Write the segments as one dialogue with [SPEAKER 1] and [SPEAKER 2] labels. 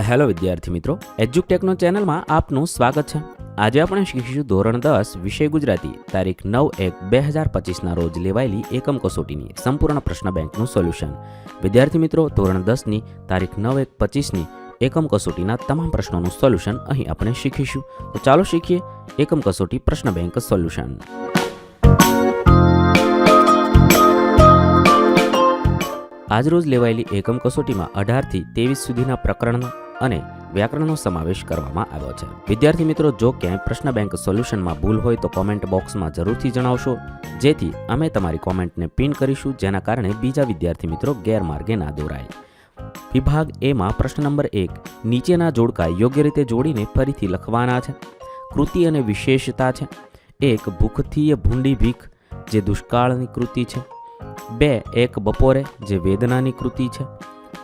[SPEAKER 1] Hello વિદ્યાર્થી મિત્રો, એજ્યુકટેકનો ચેનલમાં આપનું સ્વાગત છે. આજે આપણે શીખીશું ધોરણ 10 વિષય ગુજરાતી તારીખ 9/1/2025ના રોજ લેવાયેલી એકમ કસોટીની સંપૂર્ણ પ્રશ્ન બેંકનું સોલ્યુશન. વિદ્યાર્થી મિત્રો, ધોરણ 10ની તારીખ 9/1/25ની એકમ કસોટીના તમામ પ્રશ્નોનું સોલ્યુશન અહીં આપણે શીખીશું. તો ચાલો શીખીએ એકમ કસોટી પ્રશ્ન બેંક સોલ્યુશન. આજરોજ લેવાયેલી એકમ કસોટીમાં 18 થી 23 સુધીના પ્રકરણો અને વ્યાકરણનો સમાવેશ કરવામાં આવ્યો છે. વિદ્યાર્થી મિત્રો, જો ક્યાંય પ્રશ્ન બેંક સોલ્યુશનમાં ભૂલ હોય તો કોમેન્ટ બોક્સમાં જરૂરથી જણાવશો, જેથી અમે તમારી કોમેન્ટને પિન કરીશું, જેના કારણે બીજા વિદ્યાર્થી મિત્રો ગેરમાર્ગે ના દોરાય. વિભાગ એમાં પ્રશ્ન નંબર 1, નીચેના જોડકા યોગ્ય રીતે જોડીને ફરીથી લખવાના છે. કૃતિ અને વિશેષતા છે. 1. ભૂખથી ભૂંડી ભીખ, જે દુષ્કાળની કૃતિ છે. 2. એક બપોરે, જે વેદનાની કૃતિ છે.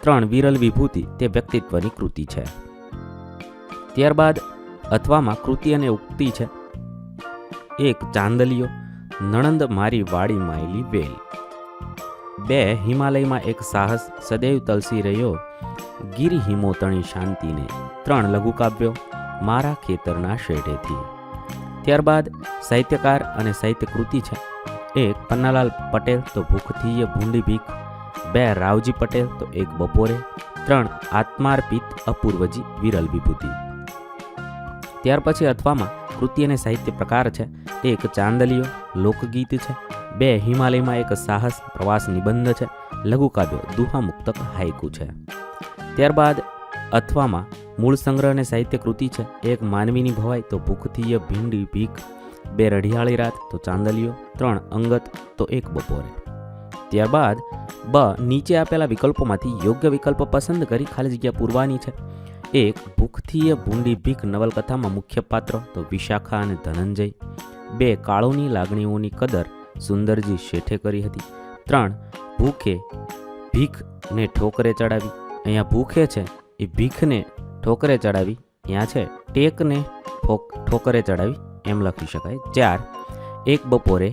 [SPEAKER 1] 3. વિરલ વિભૂતિ, તે વ્યક્તિત્વની કૃતિ છે. ત્યારબાદ અથવામાં કૃતિ અને ઉક્તિ છે. 1. ચાંદલિયો, નણંદ મારી વાડી માયલી વેલ. 2. હિમાલયમાં એક સાહસ, સદૈવ તલસી રહ્યો ગિરિ હિમોતણી શાંતિને. 3. લઘુકાવ્યો, મારા ખેતરના શેઢેથી. ત્યારબાદ સાહિત્યકાર અને સાહિત્ય કૃતિ છે. 1. પન્નાલાલ પટેલ, તો ભૂખથી ભૂંડી ભીખ. 2. રાવજી પટેલ, તો એક બપોરે. 3. આત્માર્પિત અપૂર્વજી વિરલ વિભૂતિ. ત્યાર પછી અથવામાં કૃતિ અને સાહિત્ય પ્રકાર છે. 1. ચાંદલિયો, લોકગીત છે. 2. હિમાલયમાં એક સાહસ, પ્રવાસ નિબંધ છે. લઘુકાવ્યો, દુહા મુક્તક હાઇકુ છે. ત્યારબાદ અથવામાં મૂળ સંગ્રહ અને સાહિત્ય કૃતિ છે. 1. માનવીની ભવાઈ, તો ભૂખથી ભીંડી ભીખ. 2. રઢિયાળી રાત, તો ચાંદલિયો. 3. અંગત, તો એક બપોરે. ત્યારબાદ બ, નીચે આપેલા વિકલ્પોમાંથી યોગ્ય વિકલ્પ પસંદ કરી ખાલી જગ્યા પૂરવાની છે. 1. ભૂખથી ભૂંડી ભીખ નવલકથામાં મુખ્ય પાત્ર, તો વિશાખા અને ધનંજય. 2. કાળોની લાગણીઓની કદર સુંદરજી શેઠે કરી હતી. 3. ભૂખે ભીખને ઠોકરે ચડાવી. અહીંયા ભૂખે છે એ ભીખને ઠોકરે ચડાવી, અહીંયા છે ટેકને ઠોકરે ચડાવી, એમ લખી શકાય. 4. એક બપોરે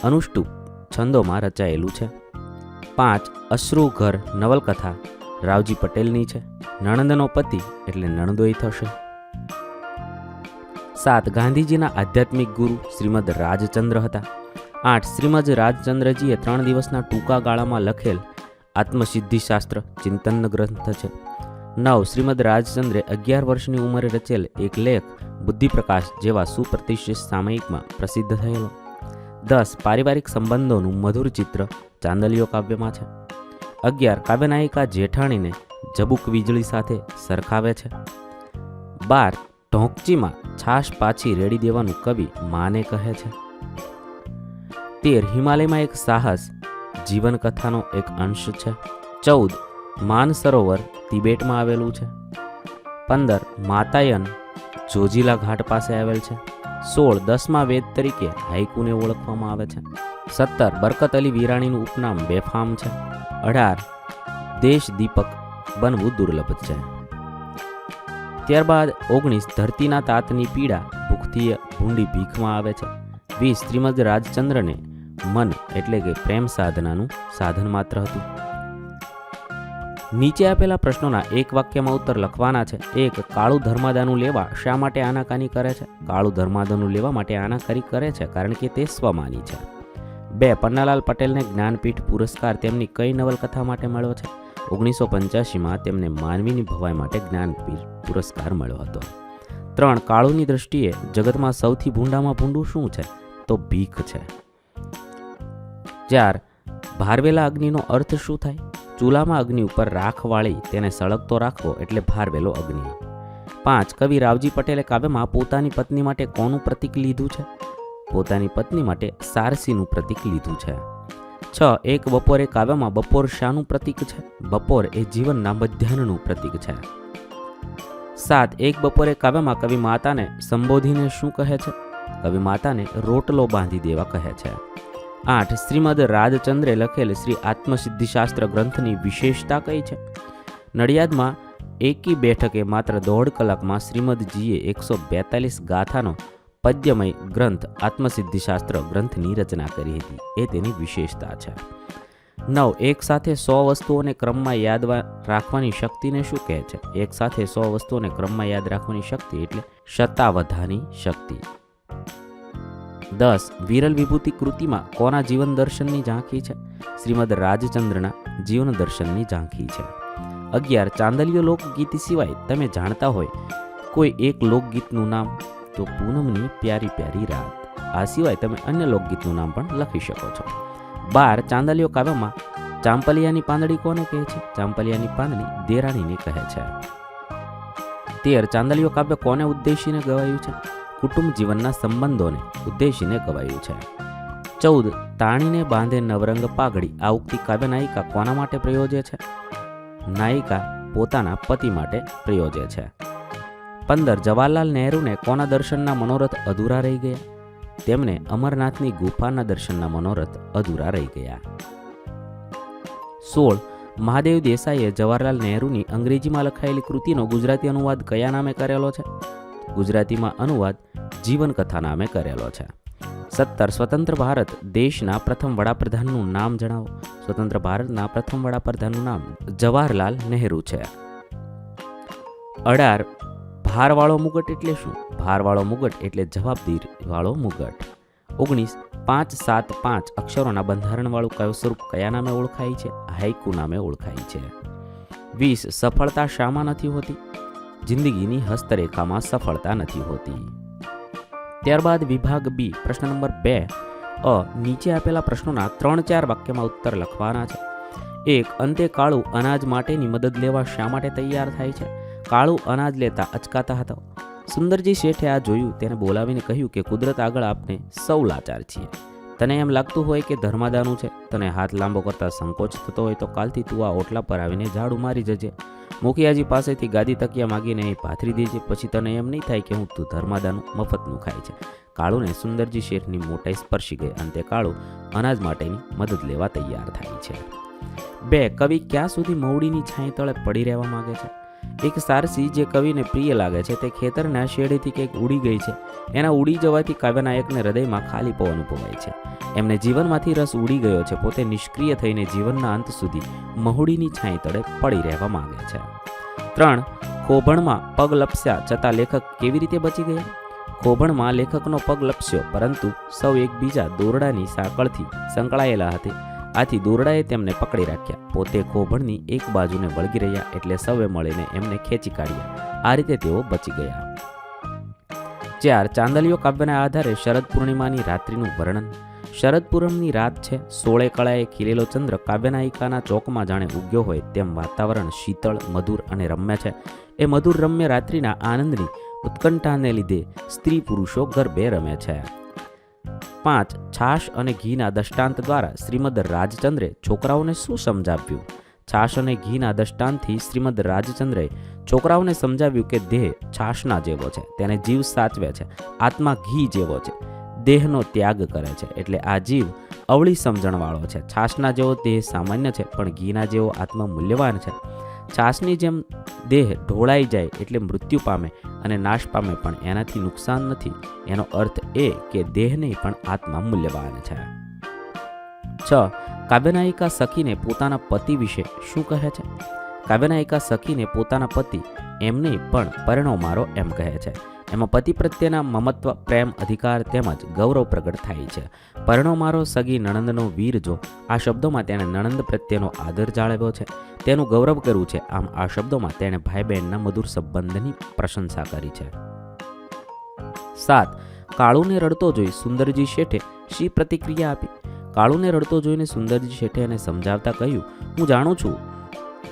[SPEAKER 1] અનુષ્ટુપ છંદોમાં રચાયેલું છે. 5. અશ્રુ ઘર નવલકથા રાવજી પટેલની છે. નણંદનો પતિ એટલે નણંદોઈ થશે. 7. ગાંધીજીના આધ્યાત્મિક ગુરુ શ્રીમદ રાજચંદ્ર હતા. 8. શ્રીમદ રાજચંદ્રજીએ 3 દિવસના ટૂંકા ગાળામાં લખેલ આત્મસિદ્ધિશાસ્ત્ર ચિંતન ગ્રંથ છે. 9. શ્રીમદ રાજચંદ્રે 11 વર્ષની ઉંમરે રચેલ એક લેખ બુદ્ધિપ્રકાશ જેવા સુપ્રતિષ્ઠિત સામયિકમાં પ્રસિદ્ધ થયેલો. 10. પારિવારિક સંબંધોનું મધુર ચિત્ર ચાંદલિયો કાવ્યમાં છે. 11. કાવ્યનાયિકા જેઠાણીને જબુક વીજળી સાથે સરખાવે છે. 12. ઢોંકચીમાં છાશ પાછી રેડી દેવાનું કવિ માને કહે છે. 13. હિમાલયમાં એક સાહસ જીવનકથાનો એક અંશ છે. 14. માનસરોવર તિબેટમાં આવેલું છે. 15. માતાયન જોજીલા ઘાટ પાસે આવેલ છે. 16. 10મા વેદ તરીકે હાઇકુને ઓળખવામાં આવે છે. 17. બરકત અલી વિરાણીનું ઉપનામ બેફામ છે. 18. દેશ દીપક બનવું દુર્લભ છે. ત્યારબાદ 19. ધરતીના તાતની પીડા ભૂખથી ભૂંડી ભીખમાં આવે છે. 20. શ્રીમદ રાજચંદ્રને મન એટલે કે પ્રેમ સાધનાનું સાધન માત્ર હતું. નીચે આપેલા પ્રશ્નોના એક વાક્યમાં ઉત્તર લખવાના છે. 1. કાળું ધર્માદાનું લેવા શા માટે આનાકાની કરે છે? કાળું ધર્માદાનું લેવા માટે આનાકાની કરે છે કારણ કે તે સ્વમાની છે. 2. પન્નાલાલ પટેલને જ્ઞાનપીઠ પુરસ્કાર તેમની કઈ નવલકથા માટે મળ્યો છે? 1985માં તેમને માનવીની ભવાઈ માટે જ્ઞાનપીઠ પુરસ્કાર મળ્યો હતો. 3. કાળુની દ્રષ્ટિએ જગતમાં સૌથી ભૂંડામાં ભૂંડું શું છે? તો ભીખ છે. 4. ભારવેલા અગ્નિનો અર્થ શું થાય? ચૂલામાં અગ્નિ ઉપર રાખ વાળી તેને સળગતો રાખવો એટલે ભારવેલો અગ્નિ. 5. કવિ રાવજી પટેલે કાવ્યમાં પોતાની પત્ની માટે કોનું પ્રતીક લીધું છે? પોતાની પત્ની માટે સારસીનું પ્રતીક લીધું છે. 6. એક બપોરે કાવ્યમાં બપોર શાનું પ્રતીક છે? બપોર એ જીવનના મધ્યાહ્નનું પ્રતીક છે. 7. એક બપોરે કાવ્યમાં કવિ માતાને સંબોધીને શું કહે છે? કવિ માતાને રોટલો બાંધી દેવા કહે છે. 8. શ્રીમદ રાજચંદ્રે લખેલ શ્રી આત્મસિદ્ધિશાસ્ત્ર ગ્રંથની વિશેષતા કઈ છે? નડિયાદમાં એકી બેઠકે માત્ર 1.5 કલાકમાં શ્રીમદજીએ 142 ગાથાનો પદ્યમય ગ્રંથ આત્મસિદ્ધિશાસ્ત્ર ગ્રંથની રચના કરી હતી, એ તેની વિશેષતા છે. 9. એક સાથે 100 વસ્તુઓને ક્રમમાં યાદ રાખવાની શક્તિને શું કહે છે? એક સાથે 100 વસ્તુઓને ક્રમમાં યાદ રાખવાની શક્તિ એટલે શતાવધાની શક્તિ. 10. વિરલ વિભૂતિ કૃતિમાં કોના જીવન દર્શનની ઝાંખી છે? શ્રીમદ રાજચંદ્રના જીવન દર્શનની ઝાંખી છે. 11. ચાંદલિયો લોકગીત સિવાય તમે જાણતા હોય કોઈ એક લોકગીતનું નામ? તો પૂનમની પ્યારી પ્યારી રાત. આ સિવાય તમે અન્ય લોકગીતનું નામ પણ લખી શકો છો. 12. ચાંદલિયો કાવ્યમાં ચાંપલિયાની પાંદડી કોને કહે છે? ચાંપલિયાની પાંદડી દેરાણીને કહે છે. 13. ચાંદલિયો કાવ્ય કોને ઉદ્દેશીને ગવાયું છે? કુટુંબ જીવનના સંબંધોને ઉદ્દેશીને ગવાયું છે. 14. તાણીને બાંધે નવરંગ પાઘડી આ ઉક્તિ કાવ્ય નાયિકા કોના માટે પ્રયોજે છે? નાયિકા પોતાના પતિ માટે પ્રયોજે છે. 15. જવાહરલાલ નહેરુને કોના દર્શનના મનોરથ અધૂરા રહી ગયા? તેમને અમરનાથની ગુફાના દર્શનના મનોરથ અધૂરા રહી ગયા. 16. મહાદેવ દેસાઈએ જવાહરલાલ નહેરુની અંગ્રેજીમાં લખાયેલી કૃતિનો ગુજરાતી અનુવાદ કયા નામે કરેલો છે? ગુજરાતીમાં અનુવાદ જીવનકથા નામે કરેલો છે. 17. સ્વતંત્ર ભારત દેશના પ્રથમ વડાપ્રધાનનું નામ જણાવો. સ્વતંત્ર ભારતના પ્રથમ વડાપ્રધાનનું નામ જવાહરલાલ નહેરુ છે. 18. ભારવાળો મુગટ એટલે શું? ભારવાળો મુગટ એટલે જવાબદારીવાળો મુગટ. 19. 5, 7, 5 અક્ષરોના બંધારણવાળું કાવ્ય સ્વરૂપ કયા નામે ઓળખાય છે? હાઇકુ નામે ઓળખાય છે. 20. સફળતા શામાં નથી હોતી? જિંદગીની હસ્તરેખામાં સફળતા નથી હોતી. ત્યારબાદ વિભાગ બી પ્રશ્ન નંબર 2 નીચે આપેલા પ્રશ્નોના 3-4 વાક્યમાં ઉત્તર લખવાના છે. 1. અંતે કાળુ અનાજ માટેની મદદ લેવા શા માટે તૈયાર થાય છે? કાળુ અનાજ લેતા અચકાતા હતા. સુંદરજી શેઠે આ જોયું, તેને બોલાવીને કહ્યું કે કુદરત આગળ આપણે સૌ લાચાર છીએ. તને એમ લાગતું હોય કે ધર્માદાનું છે, તને હાથ લાંબો કરતા સંકોચ થતો હોય તો કાલથી તું આ ઓટલા પર આવીને ઝાડુ મારી જજે. મુખિયાજી પાસેથી ગાદી તકિયા માગીને એ પાથરી દેજે. પછી તને એમ નહીં થાય કે હું તું ધર્માદાનું મફતનું ખાય છે. કાળુને સુંદરજી શેઠની મોટાઈ સ્પર્શી ગઈ. અંતે કાળુ અનાજ માટેની મદદ લેવા તૈયાર થાય છે. 2. કવિ ક્યાં સુધી મવડીની છાંય તળે પડી રહેવા માંગે છે? એક સારસી જે કવિને પ્રિય લાગે છે તે ખેતરના શેડેથી કંઈક ઉડી ગઈ છે. એના ઉડી જવાથી કાવ્યનાયકને હૃદયમાં ખાલીપો અનુભવાય છે. એમને જીવનમાંથી રસ ઉડી ગયો છે. પોતે નિષ્ક્રિય થઈને જીવનના અંત સુધી મહુડીની છાંય તળે પડી રહેવા માંગે છે. 3. ખોભણમાં પગ લપસ્યા છતાં લેખક કેવી રીતે બચી ગયા? ખોભણમાં લેખકનો પગ લપસ્યો, પરંતુ સૌ એકબીજા દોરડાની સાંકળથી સંકળાયેલા હતા. આથી દોરડાએ તેમને પકડી રાખ્યા. પોતે ખોભણની એક બાજુને વળગી રહ્યા એટલે સૌએ મળીને એમને ખેંચી કાઢ્યા. આ રીતે તેઓ બચી ગયા. 4. ચાંદલિયો કાવ્યના આધારે શરદ પૂર્ણિમાની રાત્રિનું વર્ણન. શરદ પૂનમની રાત છે. 16 કળાએ ખીલેલો ચંદ્ર કાવ્યનાયિકાના ચોકમાં જાણે ઉગ્યો હોય તેમ વાતાવરણ શીતળ, મધુર અને રમ્ય છે. એ મધુર રમ્ય રાત્રિના આનંદની ઉત્કંઠાને લીધે સ્ત્રી પુરુષો ગરબે રમે છે. 5. છાશ અને ઘીના દૃષ્ટાંત દ્વારા શ્રીમદ રાજચંદ્રે છોકરાઓને શું સમજાવ્યું? છાશ અને ઘીના દૃષ્ટાંતથી શ્રીમદ રાજચંદ્રે છોકરાઓને સમજાવ્યું કે દેહ છાશના જેવો છે, તેને જીવ સાચવે છે. આત્મા ઘી જેવો છે, દેહનો ત્યાગ કરે છે. એટલે આ જીવ અવળી સમજણવાળો છે. છાશના જેવો દેહ સામાન્ય છે, પણ ઘીના જેવો આત્મા મૂલ્યવાન છે. છાશની જેમ દેહ ઢોળાઈ જાય એટલે મૃત્યુ પામે અને નાશ પામે, પણ એનાથી નુકસાન નથી. એનો અર્થ એ કે દેહને પણ આત્મા મૂલ્યવાન છે. 6. કાવ્યનાયિકા સખીને પોતાના પતિ વિશે શું કહે છે? કાવ્યનાયિકા સખીને પોતાના પતિ એમને પણ પરણો મારો એમ કહે છે. એમાં પતિ પ્રત્યેના મમત્વ, પ્રેમ, અધિકાર તેમજ ગૌરવ પ્રગટ થાય છે. પરણો મારો સગી નણંદનો વીર જો, આ શબ્દોમાં તેણે નણંદ પ્રત્યેનો આદર જાળવ્યો છે, તેનું ગૌરવ કર્યું છે. આમ આ શબ્દોમાં તેણે ભાઈ બહેનના મધુર સંબંધની પ્રશંસા કરી છે. 7. કાળુને રડતો જોઈ સુંદરજી શેઠે શી પ્રતિક્રિયા આપી? કાળુને રડતો જોઈને સુંદરજી શેઠે એને સમજાવતા કહ્યું, હું જાણું છું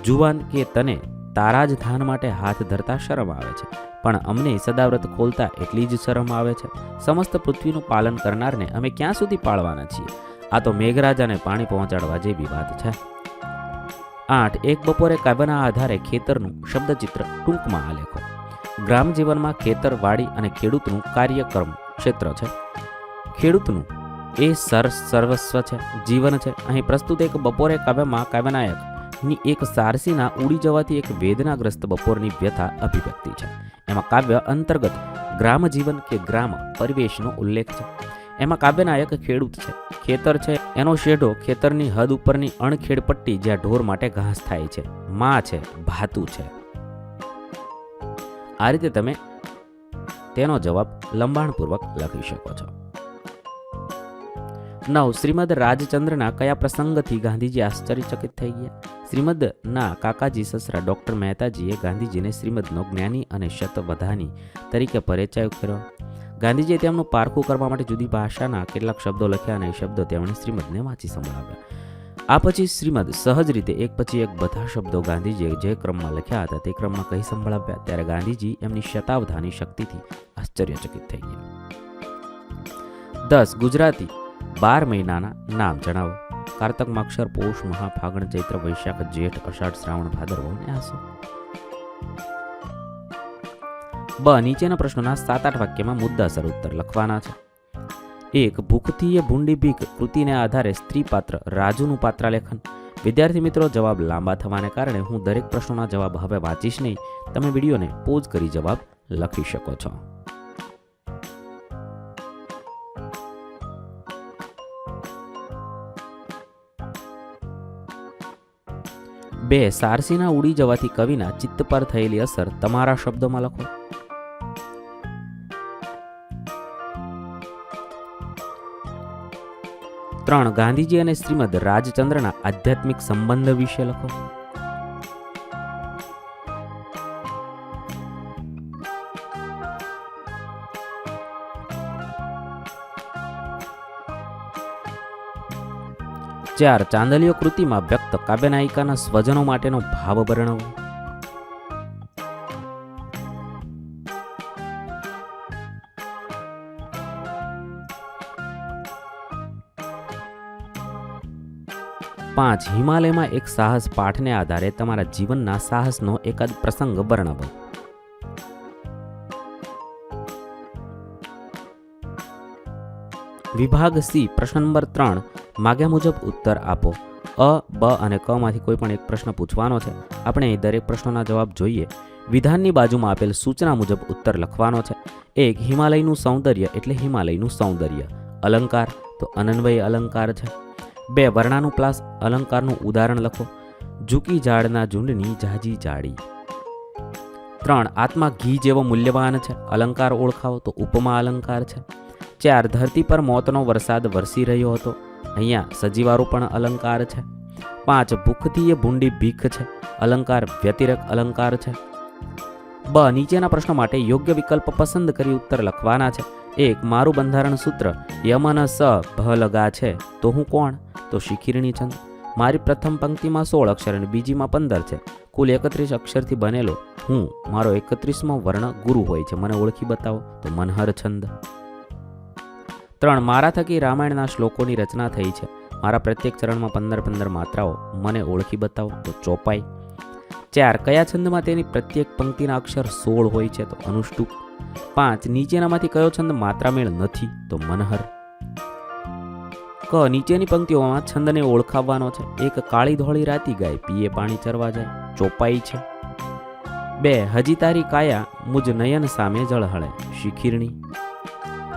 [SPEAKER 1] જુવાન કે તને તારા જ ધાન માટે હાથ ધરતા શરમ આવે છે, પણ અમને સદાવ્રત ખોલતા એટલી જ શરમ આવે છે. સમસ્ત પૃથ્વીનું પાલન કરનારને અમે ક્યાં સુધી પાળવાના છીએ? આ તો મેઘરાજાને પાણી પહોંચાડવા જેવી વાત છે. 8. એક બપોરે કાવ્યના આધારે ખેતરનું શબ્દચિત્ર ટૂંકમાં આલેખો. ગ્રામ જીવનમાં ખેતર, વાડી અને ખેડૂતનું કાર્યક્રમ ક્ષેત્ર છે. ખેડૂતનું એ સર્વસ્વ છે, જીવન છે. અહીં પ્રસ્તુત એક બપોરે કાવ્યમાં કાવ્યનાયકની એક સારસીના ઉડી જવાથી એક વેદનાગ્રસ્ત બપોરની વ્યથા અભિવ્યક્તિ છે. એમાં કાવ્ય અંતર્ગત ગ્રામ જીવન કે ગ્રામ પરિવેશનો ઉલ્લેખ છે. એમાં કાવ્યનાયક ખેડૂત છે. ખેતર છે એનો શેઢો ખેતરની હદ ઉપરની અણખેડ પટ્ટી જ્યાં ઢોર માટે ઘાસ થાય છે. માં છે ભાતું છે. આ રીતે તમે તેનો જવાબ લંબાણપૂર્વક લખી શકો છો. 9. શ્રીમદ રાજચંદ્રના કયા પ્રસંગથી ગાંધીજી આશ્ચર્યચકિત થઈ ગયા? શ્રીમદના કાકાજી સસરા ડોક્ટર મહેતાજીએ ગાંધીજીને શ્રીમદનો જ્ઞાની અને શતવધાની તરીકે પરિચય કર્યો. ગાંધીજીએ તેમનું પારખું કરવા માટે જુદી ભાષાના કેટલાક શબ્દો લખ્યા અને એ શબ્દો તેમણે શ્રીમદને વાંચી સંભળાવ્યા. આ પછી શ્રીમદ સહજ રીતે એક પછી એક બધા શબ્દો ગાંધીજીએ જે ક્રમમાં લખ્યા હતા તે ક્રમમાં કહી સંભળાવ્યા. ત્યારે ગાંધીજી એમની શતાવધાની શક્તિથી આશ્ચર્યચકિત થઈ ગયા. 10. ગુજરાતી 12 મહિનાના નામ જણાવો. કારતક, માક્ષર, પોષ, મહા, ફાગણ, ચૈત્ર, વૈશાખ, જેઠ, અષાઢ, શ્રાવણ, ભાદરવો અને આસો. બ. નીચેના પ્રશ્નોના 7-8 વાક્યમાં મુદ્દાસર ઉત્તર લખવાના છે. 1. ભૂખથી એ ભૂંડી ભીખ કૃતિને આધારે સ્ત્રી પાત્ર રાજુનું પાત્રાલેખન. વિદ્યાર્થી મિત્રો, જવાબ લાંબા થવાને કારણે હું દરેક પ્રશ્નોના જવાબ હવે વાંચીશ નહીં. તમે વિડીયોને પોઝ કરી જવાબ લખી શકો છો. 2. સારસીના ઉડી જવાથી કવિના ચિત્ત પર થયેલી અસર તમારા શબ્દોમાં લખો. 3. ગાંધીજી અને શ્રીમદ રાજચંદ્રના આધ્યાત્મિક સંબંધ વિશે લખો. 4. ચાંદલીઓ કૃતિમાં વ્યક્ત કાવ્યનાયિકાના સ્વજનો માટેનો ભાવ વર્ણવો. 5. હિમાલયમાં એક સાહસ પાઠને આધારે તમારા જીવનના સાહસનો એકાદ પ્રસંગ વર્ણવો. 6. વિભાગ સી પ્રશ્ન નંબર 3 માગ્યા મુજબ ઉત્તર આપો. અ, બ અને ક માંથી કોઈ પણ એક પ્રશ્ન પૂછવાનો છે. આપણે દરેક પ્રશ્નોના જવાબ જોઈએ. વિધાનની બાજુમાં આપેલ સૂચના મુજબ ઉત્તર લખવાનો છે. 1. હિમાલયનું સૌંદર્ય એટલે હિમાલયનું સૌંદર્ય. અલંકાર તો અનન્વય અલંકાર છે. 2. વર્ણાનુપ્રાસ અલંકારનું ઉદાહરણ લખો. ઝૂકી ઝાડના ઝુંડની જાજી જાડી. 3. આત્મા ઘી જેવો મૂલ્યવાન છે. અલંકાર ઓળખાવો તો ઉપમા અલંકાર છે. 4. ધરતી પર મોતનો વરસાદ વરસી રહ્યો હતો. અહીંયા સજીવારોપણ અલંકાર છે. 5. ભૂખથી એ ભૂંડી ભીખ છે. અલંકાર વ્યતિરેક અલંકાર છે. બ. નીચેના પ્રશ્નો માટે યોગ્ય વિકલ્પ પસંદ કરી ઉત્તર લખવાના છે. 1. મારું બંધારણ સૂત્ર યમન સ ભ લગા છે તો હું કોણ? તો શિખીરણી છંદ. મારી પ્રથમ પંક્તિમાં 16 અક્ષર અને બીજીમાં 15 છે. કુલ 31 અક્ષરથી બનેલો હું. મારો 31મો વર્ણ ગુરુ હોય છે. મને ઓળખી બતાવો તો મનહર છંદ. 3. મારા થકી રામાયણના શ્લોકોની રચના થઈ છે. મારા પ્રત્યેક ચરણમાં 15 માત્રાઓ. મને ઓળખી બતાવો તો ચોપાઈ. 4. કયા છંદમાં તેની પ્રત્યેક પંક્તિના અક્ષર 16 હોય છે તો અનુષ્ટુપ. 5. નીચેનામાંથી કયો છંદ માત્રામેળ નથી તો મનહર. ક. નીચેની પંક્તિઓમાં છંદને ઓળખાવવાનો છે. 1. કાળી ધોળી રાતી ગાય પીએ પાણી ચરવા જાય. ચોપાઈ છે. 2. હજી તારી કાયા મુજ નયન સામે જળહળે. શિખીરણી.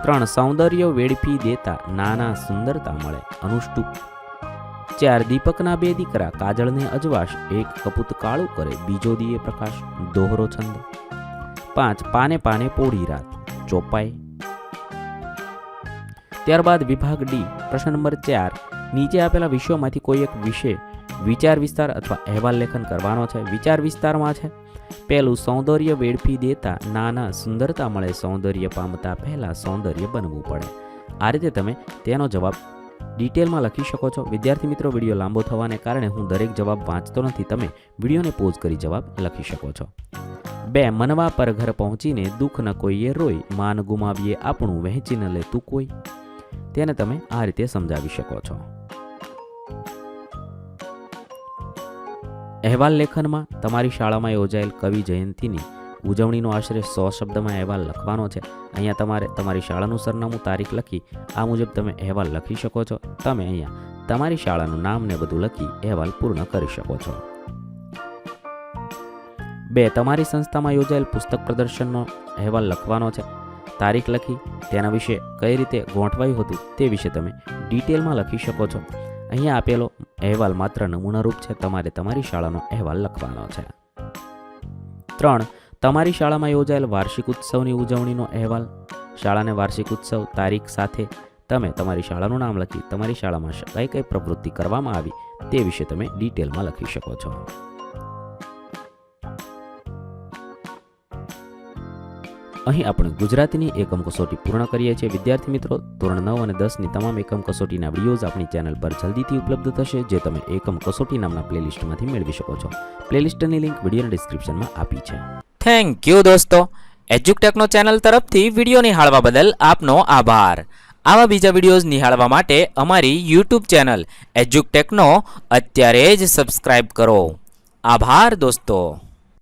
[SPEAKER 1] 3. સૌંદર્ય વેડફી દેતા નાના સુંદરતા મળે. અનુષ્ટુપ. 4. દીપકના 2 દીકરા કાજળને અજવાશ. એક કપૂત કાળું કરે બીજો દીએ પ્રકાશ. દોહરો છંદ. 5. પાને પાને પોળી રાત. ચોપાઈ. ત્યારબાદ વિભાગ ડી પ્રશ્ન નંબર 4 નીચે આપેલા વિષયોમાંથી કોઈ એક વિષય વિચાર વિસ્તાર અથવા અહેવાલ લેખન કરવાનો છે. વિચાર વિસ્તારમાં છે. 1. સૌંદર્ય વેડફી દેતા નાના સુંદરતા મળે. સૌંદર્ય પામતા પહેલા સૌંદર્ય બનવું પડે. આ રીતે તમે તેનો જવાબ ડિટેલમાં લખી શકો છો. વિદ્યાર્થી મિત્રો, વિડીયો લાંબો થવાને કારણે હું દરેક જવાબ વાંચતો નથી. તમે વિડીયોને પોઝ કરી જવાબ લખી શકો છો. 2. મનવા પર ઘર પહોંચીને દુઃખ ન કોઈએ રોય. માન ગુમાવીએ આપણું વહેંચી ન લે તું કોઈ. તેને તમે આ રીતે સમજાવી શકો છો. અહેવાલ લેખનમાં તમારી શાળામાં યોજાયેલ કવિ જયંતિની ઉજવણીનો આશરે 100 શબ્દમાં અહેવાલ લખવાનો છે. અહીંયા તમારે તમારી શાળાનું સરનામું તારીખ લખી આ મુજબ તમે અહેવાલ લખી શકો છો. તમે અહીંયા તમારી શાળાનું નામ ને બધું લખી અહેવાલ પૂર્ણ કરી શકો છો. 2. તમારી સંસ્થામાં યોજાયેલ પુસ્તક પ્રદર્શનનો અહેવાલ લખવાનો છે. તારીખ લખી તેના વિશે કઈ રીતે ગોઠવાયું હતું તે વિશે તમે ડિટેલમાં લખી શકો છો. અહીંયા આપેલો અહેવાલ માત્ર નમૂનારૂપ છે, તમારે તમારી શાળાનો અહેવાલ લખવાનો છે. 3. તમારી શાળામાં યોજાયેલ વાર્ષિક ઉત્સવની ઉજવણીનો અહેવાલ. શાળાને વાર્ષિક ઉત્સવ તારીખ સાથે તમે તમારી શાળાનું નામ લખી તમારી શાળામાં કઈ કઈ પ્રવૃત્તિ કરવામાં આવી તે વિશે તમે ડિટેલમાં લખી શકો છો. અહીં આપણે ગુજરાતીની એકમ કસોટી પૂર્ણ કરીએ છીએ. વિદ્યાર્થી મિત્રો, ધોરણ 9 અને 10ની તમામ એકમ કસોટીના વિડીયોઝ આપણી ચેનલ પર જલ્દીથી ઉપલબ્ધ થશે, જે તમે એકમ કસોટી નામના પ્લેલિસ્ટમાંથી મેળવી શકો છો. પ્લેલિસ્ટની લિંક વિડીયોના ડિસ્ક્રિપ્શનમાં આપી છે.
[SPEAKER 2] થેન્ક યુ દોસ્તો. એજ્યુકટેકનો ચેનલ તરફથી વિડીયો નિહાળવા બદલ આપનો આભાર. આવા બીજા વિડીયોઝ નિહાળવા માટે અમારી યુટ્યુબ ચેનલ એજ્યુકટેકનો અત્યારે જ સબસ્ક્રાઇબ કરો. આભાર દોસ્તો.